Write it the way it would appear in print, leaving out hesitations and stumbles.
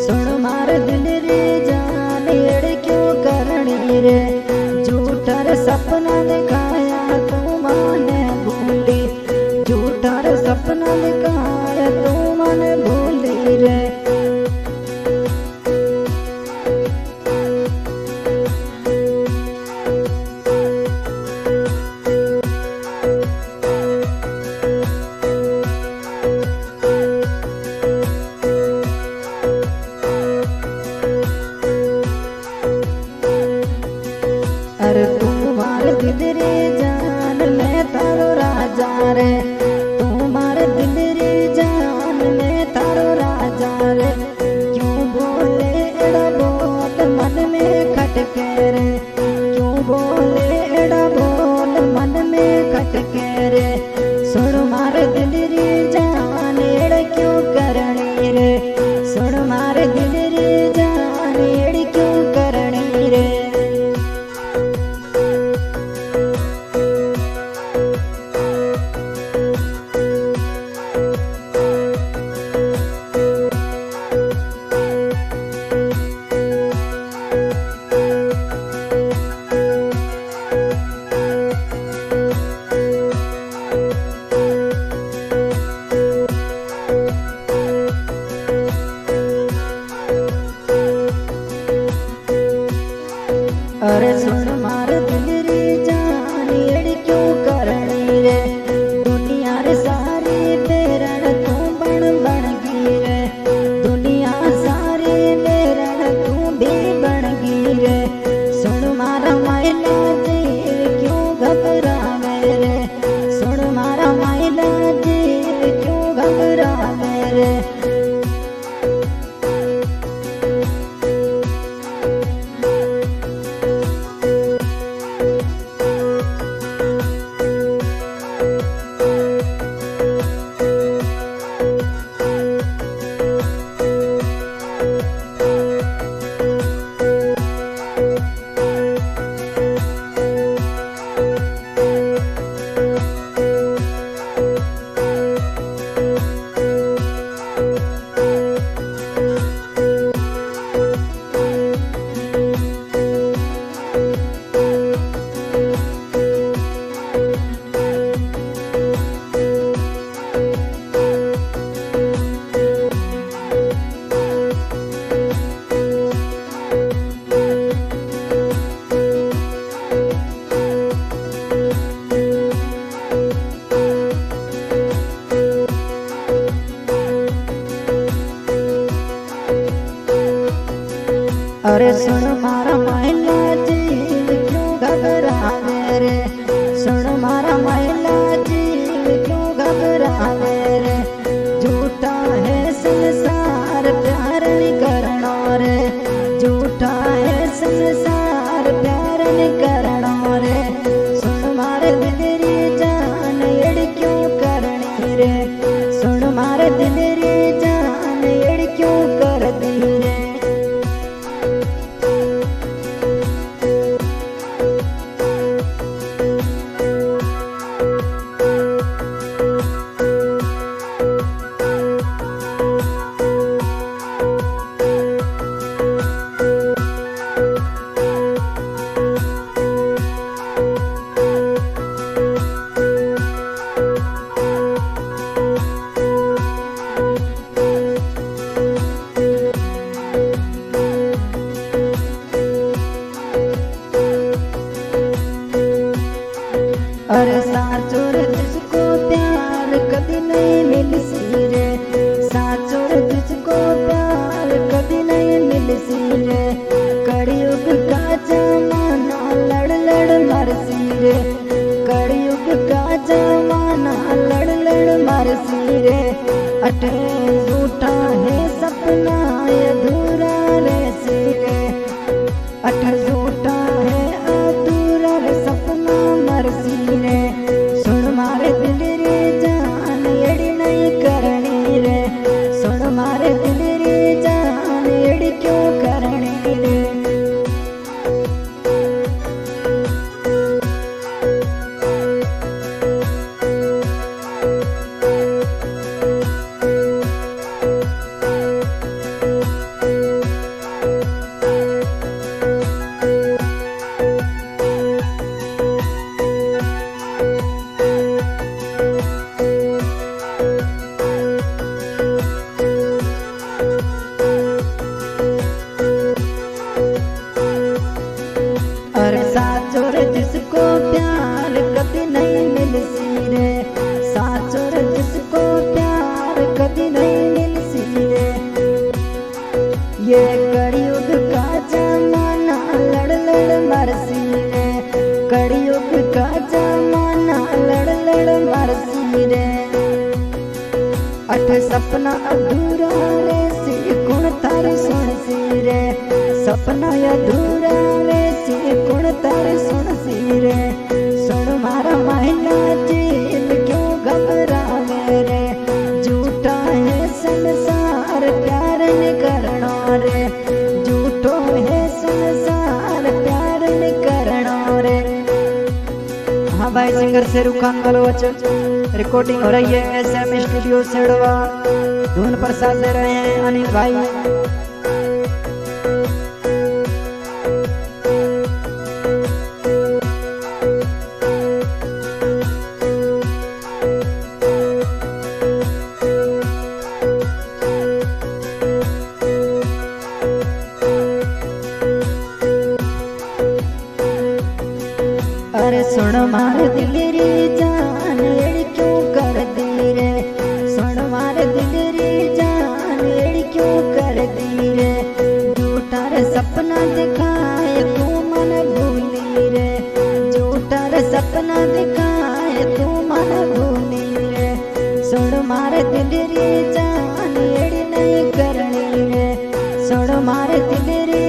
सुन मार दिल रे जान एड़ क्यों करनी रे। झूठा रे सपना दिखाया तू माने भूली, झूठा रे सपना दिखाया तू माने भूली रे। अरे तू मार दिल रे जान मैं तारो राजा रे, तू मार दिल रे जान मैं तारो राजा रे। क्यों बोले एड़ा बोल मन में खटके रे, क्यों बोले एड़ा बोल मन में खटके रे। सुन मार दिल रे जान एड़ क्यों करनी रे, सुन मार दिल रे जान एड़ क्यों करनी रे। अरे सुन मार दिल रे जान एड़ क्यों करनी रे। दुनिया रे सारी बेरण तू बन बन गई रे, दुनिया सारी बेरण तू भी बन गई रे। सुन मारा मायला दिल क्यों घबरावे रे, सुन मारा मायला दिल क्यों घबरावे रे। अरे सुन मारा मायला दिल क्यों घबरावे रे, सुन मारा मायला दिल क्यों घबरावे रे। झूठा है संसार प्यार नहीं करना रे, झूठा है संसार प्यार नहीं करना रे। सुन मार दिल रे जान एड़ क्यों करनी रे, सुन मार दिल रे जान एड़ क्यों कर दी रे। ये कलयुग का जमाना लड़ लड़ मरसी रे, कलयुग का जमाना लड़ लड़ मरसी रे। अठ सपना अधूरा रे सी गुण तारी सुनसी रे, सपना अधूरा रे सी गुण तारी सुनसी रे। सुन मारा महिला दिल क्यों घबरावे रे, झूठा है संसार प्यार न करना रे, झूठो है संसार प्यार न करना रे। हाँ भाई सिंगर शेरू खान बलोच, रिकॉर्डिंग हो रही है SM स्टूडियो सेड़वा, धुन पर साथ दे रहे हैं अनिल भाई। अरे सुन मारे दिल री जान एड़ी क्यों कर दी रे, सुन मारे दिल री जान एड़ी क्यों कर दी रे। झूठा रे सपना दिखाए तू मन भूली रे, झूठा रे सपना दिखाए तू मन भूली रे। सुन मारे दिल री जान एड़ी नहीं करनी रे, सुन मारे दिल री